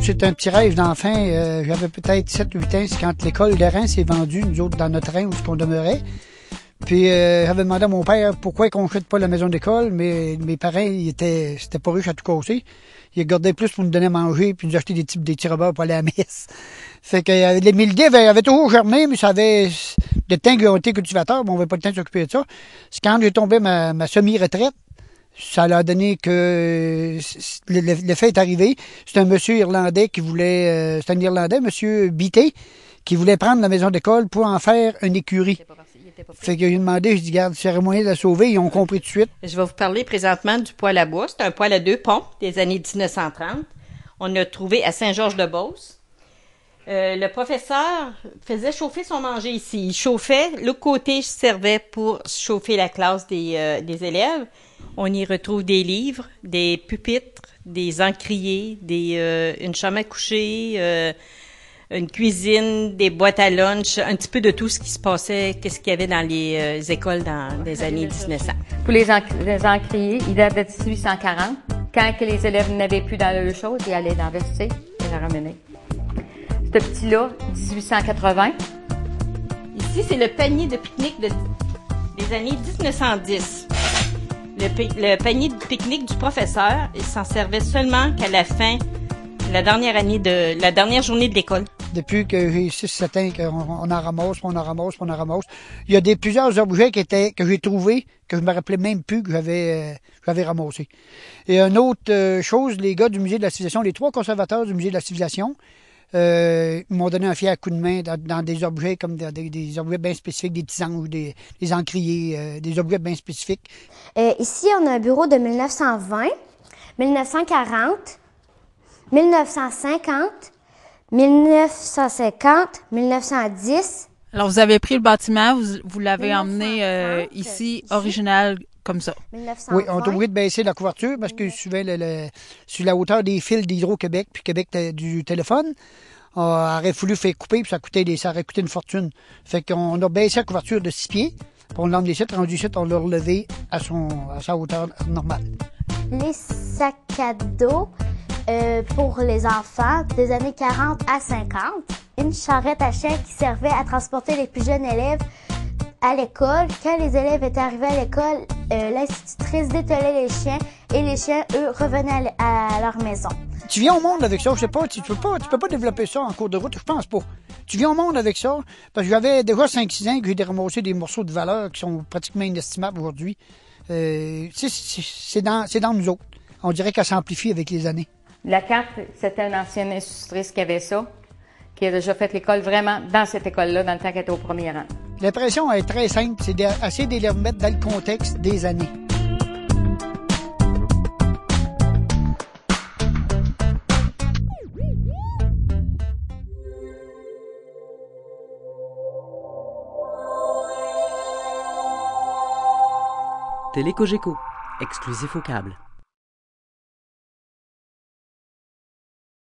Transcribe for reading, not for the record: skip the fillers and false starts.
c'est un petit rêve d'enfant. J'avais peut-être 7-8 ans, c'est quand l'école de Reims s'est vendue, nous autres, dans notre Reims, où on demeurait. Puis j'avais demandé à mon père pourquoi qu'on ne chute pas la maison d'école, mais mes parents, c'était pas riche à tout casser. Ils gardaient plus pour nous donner à manger, puis nous acheter des petits repas pour aller à la messe. Fait que les mildiers avaient toujours germé, mais ça avait de temps qu'ils ont été cultivateurs, mais on n'avait pas le temps de s'occuper de ça. C'est quand j'ai tombé ma semi-retraite, ça a donné que le fait est arrivé. C'est un monsieur irlandais qui voulait, c'est un Irlandais, monsieur Bité, qui voulait prendre la maison d'école pour en faire une écurie. Fait qu'il a demandé, je dis, garde, s'il y aurait moyen de la sauver, ils ont compris tout de suite. Je vais vous parler présentement du poêle à bois. C'est un poêle à 2 pompes des années 1930. On l'a trouvé à Saint-Georges-de-Beauce. Le professeur faisait chauffer son manger ici. Il chauffait, l'autre côté servait pour chauffer la classe des élèves. On y retrouve des livres, des pupitres, des encriers, une chambre à coucher, une cuisine, des boîtes à lunch, un petit peu de tout ce qui se passait, qu'est-ce qu'il y avait dans les écoles dans les années 1900. Pour les encriers, il date de 1840. Quand que les élèves n'avaient plus dans leur chose, ils allaient dans le vestiaire et la ramener. Ce petit-là, 1880. Ici, c'est le panier de pique-nique des années 1910. Le panier de pique-nique du professeur, il s'en servait seulement qu'à la fin, la dernière journée de l'école. Depuis que j'ai 6-7 ans, qu'on en ramasse. Il y a plusieurs objets que j'ai trouvés, que je me rappelais même plus que j'avais ramassés. Et une autre chose, les gars du Musée de la Civilisation, les 3 conservateurs du Musée de la Civilisation, m'ont donné un fier coup de main dans des objets comme des objets bien spécifiques, des petits anges, des encriers, des objets bien spécifiques. Ici, on a un bureau de 1920, 1940, 1950, 1950, 1910. Alors, vous avez pris le bâtiment, vous l'avez emmené ici, original, comme ça. 1920. Oui, on est obligé de baisser la couverture parce que suivait sur la hauteur des fils d'Hydro-Québec, puis Québec du téléphone, on aurait fallu faire couper, puis ça aurait coûté une fortune. Fait qu'on a baissé la couverture de 6 pieds, puis on l'a emmené ici, rendu ici, on l'a relevé à sa hauteur normale. Les sacs à dos pour les enfants des années 40 à 50. Une charrette à chien qui servait à transporter les plus jeunes élèves à l'école. Quand les élèves étaient arrivés à l'école, l'institutrice dételait les chiens et les chiens, eux, revenaient à leur maison. Tu viens au monde avec ça, je sais pas, tu peux pas développer ça en cours de route, je pense pas. Tu viens au monde avec ça, parce que j'avais déjà 5-6 ans que j'ai ramassé des morceaux de valeur qui sont pratiquement inestimables aujourd'hui. C'est dans nous autres. On dirait qu'elle s'amplifie avec les années. La carte, c'était une ancienne institutrice qui avait ça, qui a déjà fait l'école vraiment dans cette école-là, dans le temps qu'elle était au premier rang. L'impression est très simple, c'est d'essayer de les remettre dans le contexte des années. Télécogeco, exclusif au câble.